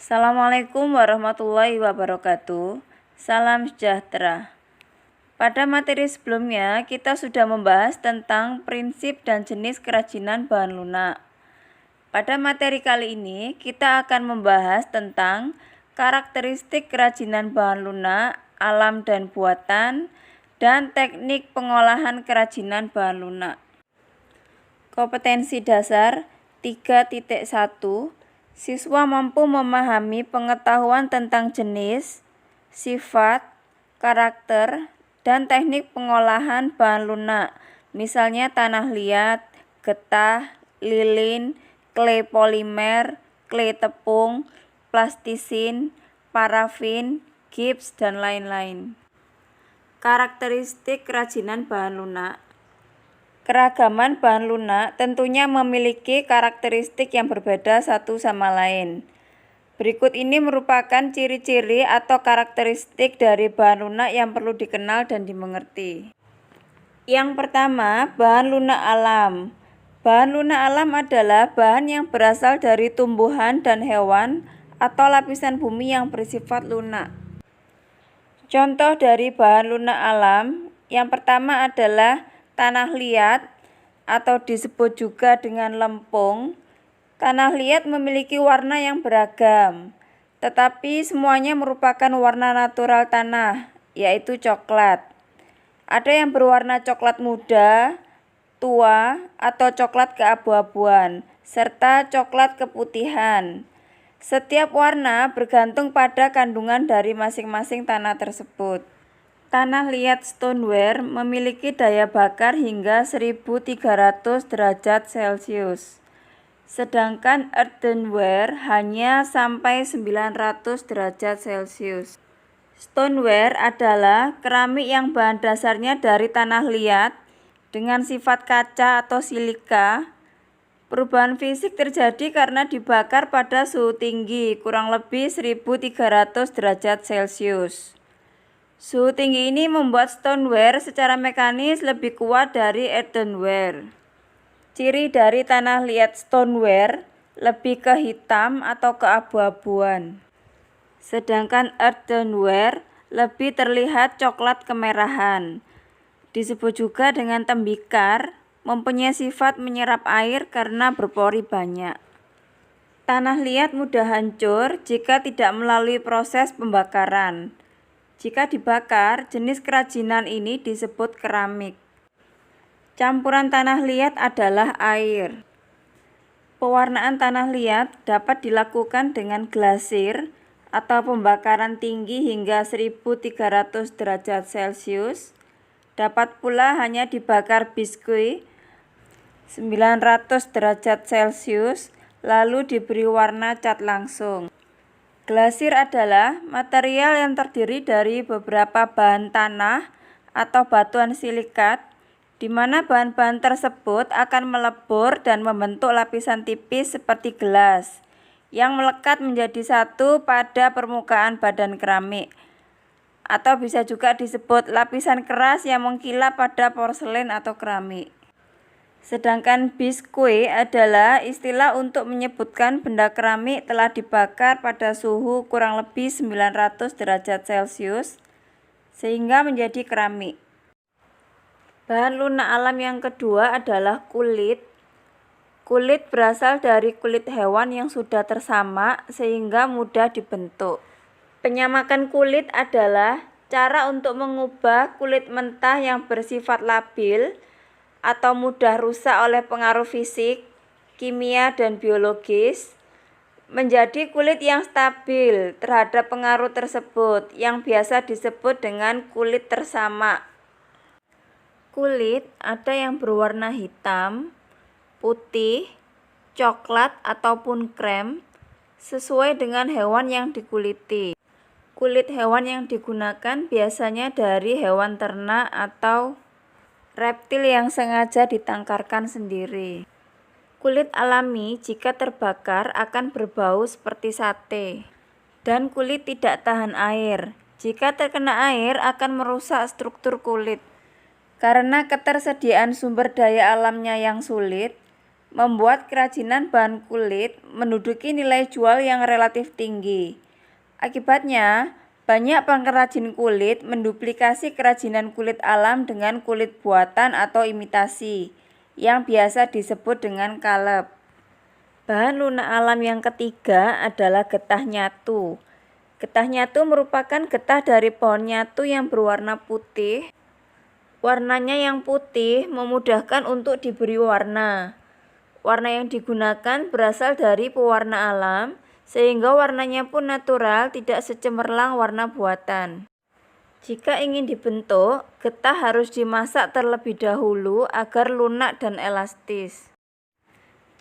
Assalamualaikum warahmatullahi wabarakatuh. Salam sejahtera. Pada materi sebelumnya, kita sudah membahas tentang prinsip dan jenis kerajinan bahan lunak. Pada materi kali ini, kita akan membahas tentang karakteristik kerajinan bahan lunak, alam dan buatan, dan teknik pengolahan kerajinan bahan lunak. Kompetensi dasar 3.1. Siswa mampu memahami pengetahuan tentang jenis, sifat, karakter, dan teknik pengolahan bahan lunak, misalnya tanah liat, getah, lilin, kle polimer, kle tepung, plastisin, parafin, gips, dan lain-lain. Karakteristik kerajinan bahan lunak. Keragaman bahan lunak tentunya memiliki karakteristik yang berbeda satu sama lain. Berikut ini merupakan ciri-ciri atau karakteristik dari bahan lunak yang perlu dikenal dan dimengerti. Yang pertama, bahan lunak alam. Bahan lunak alam adalah bahan yang berasal dari tumbuhan dan hewan atau lapisan bumi yang bersifat lunak. Contoh dari bahan lunak alam, yang pertama adalah tanah liat atau disebut juga dengan lempung. Tanah liat memiliki warna yang beragam, tetapi semuanya merupakan warna natural tanah, yaitu coklat. Ada yang berwarna coklat muda, tua, atau coklat keabu-abuan, serta coklat keputihan. Setiap warna bergantung pada kandungan dari masing-masing tanah tersebut. Tanah liat stoneware memiliki daya bakar hingga 1300 derajat Celcius, sedangkan earthenware hanya sampai 900 derajat Celcius. Stoneware adalah keramik yang bahan dasarnya dari tanah liat dengan sifat kaca atau silika. Perubahan fisik terjadi karena dibakar pada suhu tinggi, kurang lebih 1300 derajat Celcius. Suhu tinggi ini membuat stoneware secara mekanis lebih kuat dari earthenware. Ciri dari tanah liat stoneware lebih ke hitam atau keabu-abuan, sedangkan earthenware lebih terlihat coklat kemerahan. Disebut juga dengan tembikar, mempunyai sifat menyerap air karena berpori banyak. Tanah liat mudah hancur jika tidak melalui proses pembakaran. Jika dibakar, jenis kerajinan ini disebut keramik. Campuran tanah liat adalah air. Pewarnaan tanah liat dapat dilakukan dengan glasir atau pembakaran tinggi hingga 1300 derajat Celcius. Dapat pula hanya dibakar biskuit 900 derajat Celcius lalu diberi warna cat langsung. Glasir adalah material yang terdiri dari beberapa bahan tanah atau batuan silikat, di mana bahan-bahan tersebut akan melebur dan membentuk lapisan tipis seperti gelas, yang melekat menjadi satu pada permukaan badan keramik, atau bisa juga disebut lapisan keras yang mengkilap pada porselen atau keramik. Sedangkan biskuit adalah istilah untuk menyebutkan benda keramik telah dibakar pada suhu kurang lebih 900 derajat Celcius sehingga menjadi keramik. Bahan lunak alam yang kedua adalah kulit. Kulit berasal dari kulit hewan yang sudah tersamak sehingga mudah dibentuk. Penyamakan kulit adalah cara untuk mengubah kulit mentah yang bersifat labil atau mudah rusak oleh pengaruh fisik, kimia, dan biologis, menjadi kulit yang stabil terhadap pengaruh tersebut, yang biasa disebut dengan kulit tersamak. Kulit ada yang berwarna hitam, putih, coklat, ataupun krem, sesuai dengan hewan yang dikuliti. Kulit hewan yang digunakan biasanya dari hewan ternak atau reptil yang sengaja ditangkarkan sendiri. Kulit alami jika terbakar akan berbau seperti sate. Dan kulit tidak tahan air. Jika terkena air akan merusak struktur kulit. Karena ketersediaan sumber daya alamnya yang sulit, membuat kerajinan bahan kulit menduduki nilai jual yang relatif tinggi. Akibatnya, banyak pengrajin kulit menduplikasi kerajinan kulit alam dengan kulit buatan atau imitasi, yang biasa disebut dengan kalep. Bahan lunak alam yang ketiga adalah getah nyatu. Getah nyatu merupakan getah dari pohon nyatu yang berwarna putih. Warnanya yang putih memudahkan untuk diberi warna. Warna yang digunakan berasal dari pewarna alam, sehingga warnanya pun natural, tidak secemerlang warna buatan. Jika ingin dibentuk, getah harus dimasak terlebih dahulu agar lunak dan elastis.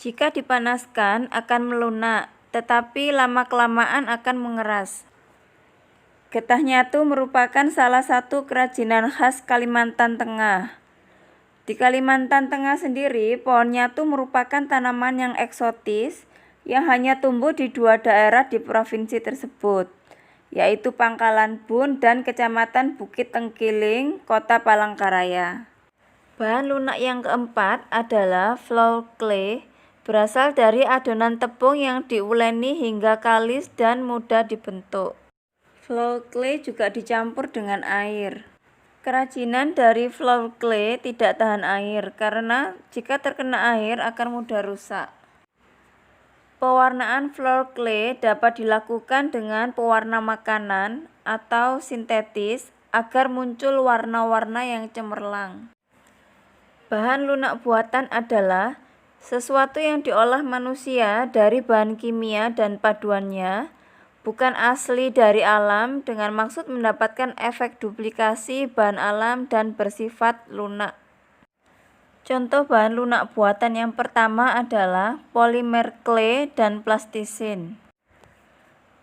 Jika dipanaskan akan melunak, tetapi lama-kelamaan akan mengeras. Getah nyatu merupakan salah satu kerajinan khas Kalimantan Tengah. Di Kalimantan Tengah sendiri, pohon nyatu merupakan tanaman yang eksotis yang hanya tumbuh di 2 daerah di provinsi tersebut, yaitu Pangkalan Bun dan Kecamatan Bukit Tengkiling, Kota Palangkaraya. Bahan lunak yang keempat adalah flour clay, berasal dari adonan tepung yang diuleni hingga kalis dan mudah dibentuk. Flour clay juga dicampur dengan air. Kerajinan dari flour clay tidak tahan air karena jika terkena air akan mudah rusak. Pewarnaan flour clay dapat dilakukan dengan pewarna makanan atau sintetis agar muncul warna-warna yang cemerlang. Bahan lunak buatan adalah sesuatu yang diolah manusia dari bahan kimia dan paduannya, bukan asli dari alam dengan maksud mendapatkan efek duplikasi bahan alam dan bersifat lunak. Contoh bahan lunak buatan yang pertama adalah polimer clay dan plastisin.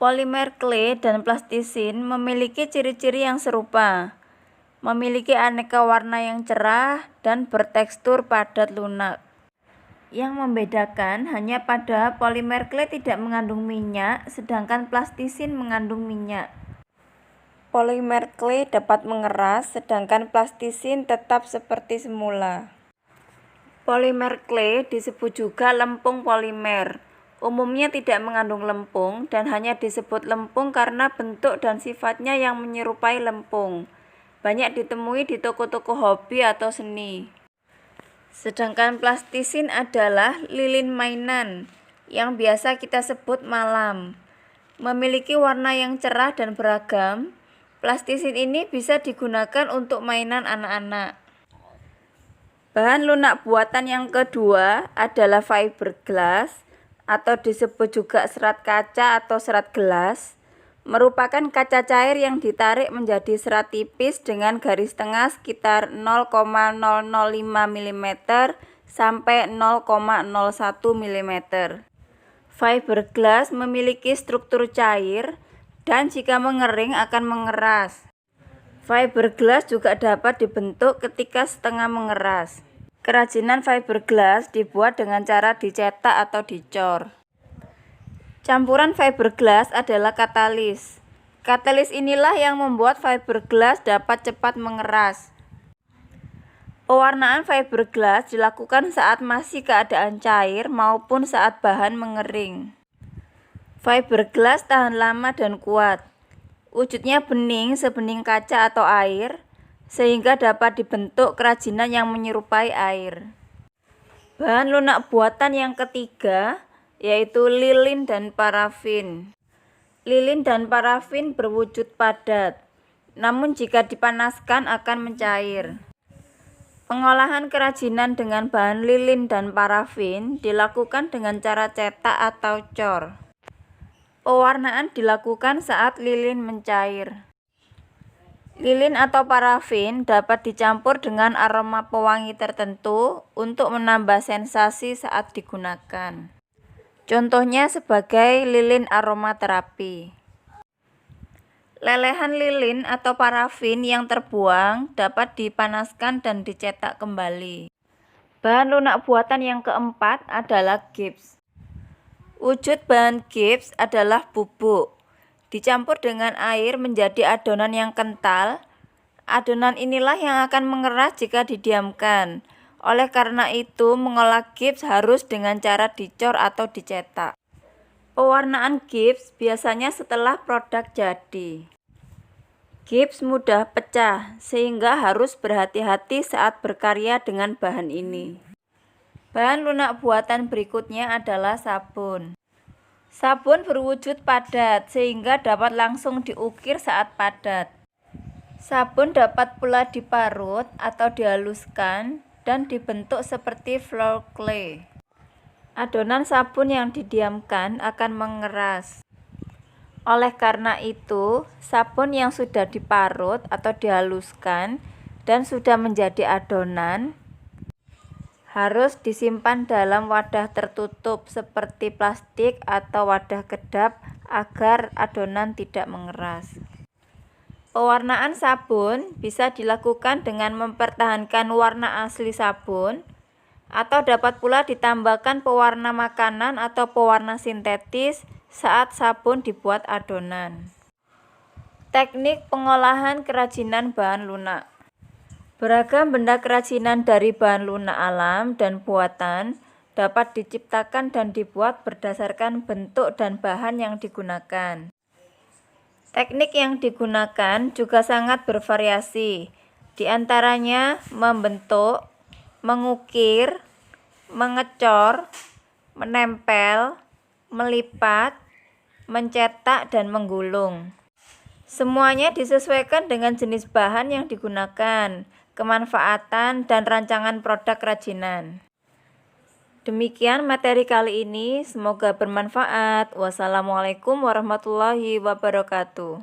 Polimer clay dan plastisin memiliki ciri-ciri yang serupa, memiliki aneka warna yang cerah dan bertekstur padat lunak. Yang membedakan hanya pada polimer clay tidak mengandung minyak, sedangkan plastisin mengandung minyak. Polimer clay dapat mengeras, sedangkan plastisin tetap seperti semula. Polimer clay disebut juga lempung polimer. Umumnya tidak mengandung lempung dan hanya disebut lempung karena bentuk dan sifatnya yang menyerupai lempung. Banyak ditemui di toko-toko hobi atau seni. Sedangkan plastisin adalah lilin mainan yang biasa kita sebut malam. Memiliki warna yang cerah dan beragam, plastisin ini bisa digunakan untuk mainan anak-anak. Bahan lunak buatan yang kedua adalah fiberglass atau disebut juga serat kaca atau serat gelas. Merupakan kaca cair yang ditarik menjadi serat tipis dengan garis tengah sekitar 0,005 mm sampai 0,01 mm. Fiberglass memiliki struktur cair dan jika mengering akan mengeras. Fiberglass juga dapat dibentuk ketika setengah mengeras. Kerajinan fiberglass dibuat dengan cara dicetak atau dicor. Campuran fiberglass adalah katalis. Katalis inilah yang membuat fiberglass dapat cepat mengeras. Pewarnaan fiberglass dilakukan saat masih keadaan cair maupun saat bahan mengering. Fiberglass tahan lama dan kuat. Wujudnya bening sebening kaca atau air, sehingga dapat dibentuk kerajinan yang menyerupai air. Bahan lunak buatan yang ketiga yaitu lilin dan parafin. Lilin dan parafin berwujud padat, namun jika dipanaskan akan mencair. Pengolahan kerajinan dengan bahan lilin dan parafin dilakukan dengan cara cetak atau cor. Pewarnaan dilakukan saat lilin mencair. Lilin atau parafin dapat dicampur dengan aroma pewangi tertentu untuk menambah sensasi saat digunakan. Contohnya sebagai lilin aromaterapi. Lelehan lilin atau parafin yang terbuang dapat dipanaskan dan dicetak kembali. Bahan lunak buatan yang keempat adalah gips. Wujud bahan gips adalah bubuk. Dicampur dengan air menjadi adonan yang kental. Adonan inilah yang akan mengeras jika didiamkan. Oleh karena itu, mengolah gips harus dengan cara dicor atau dicetak. Pewarnaan gips biasanya setelah produk jadi. Gips mudah pecah, sehingga harus berhati-hati saat berkarya dengan bahan ini. Bahan lunak buatan berikutnya adalah sabun. Sabun berwujud padat, sehingga dapat langsung diukir saat padat. Sabun dapat pula diparut atau dihaluskan dan dibentuk seperti floor clay. Adonan sabun yang didiamkan akan mengeras. Oleh karena itu, sabun yang sudah diparut atau dihaluskan dan sudah menjadi adonan harus disimpan dalam wadah tertutup seperti plastik atau wadah kedap agar adonan tidak mengeras. Pewarnaan sabun bisa dilakukan dengan mempertahankan warna asli sabun atau dapat pula ditambahkan pewarna makanan atau pewarna sintetis saat sabun dibuat adonan. Teknik pengolahan kerajinan bahan lunak. Beragam benda kerajinan dari bahan lunak alam dan buatan dapat diciptakan dan dibuat berdasarkan bentuk dan bahan yang digunakan. Teknik yang digunakan juga sangat bervariasi, di antaranya membentuk, mengukir, mengecor, menempel, melipat, mencetak, dan menggulung. Semuanya disesuaikan dengan jenis bahan yang digunakan, kemanfaatan, dan rancangan produk kerajinan. Demikian materi kali ini, semoga bermanfaat. Wassalamualaikum warahmatullahi wabarakatuh.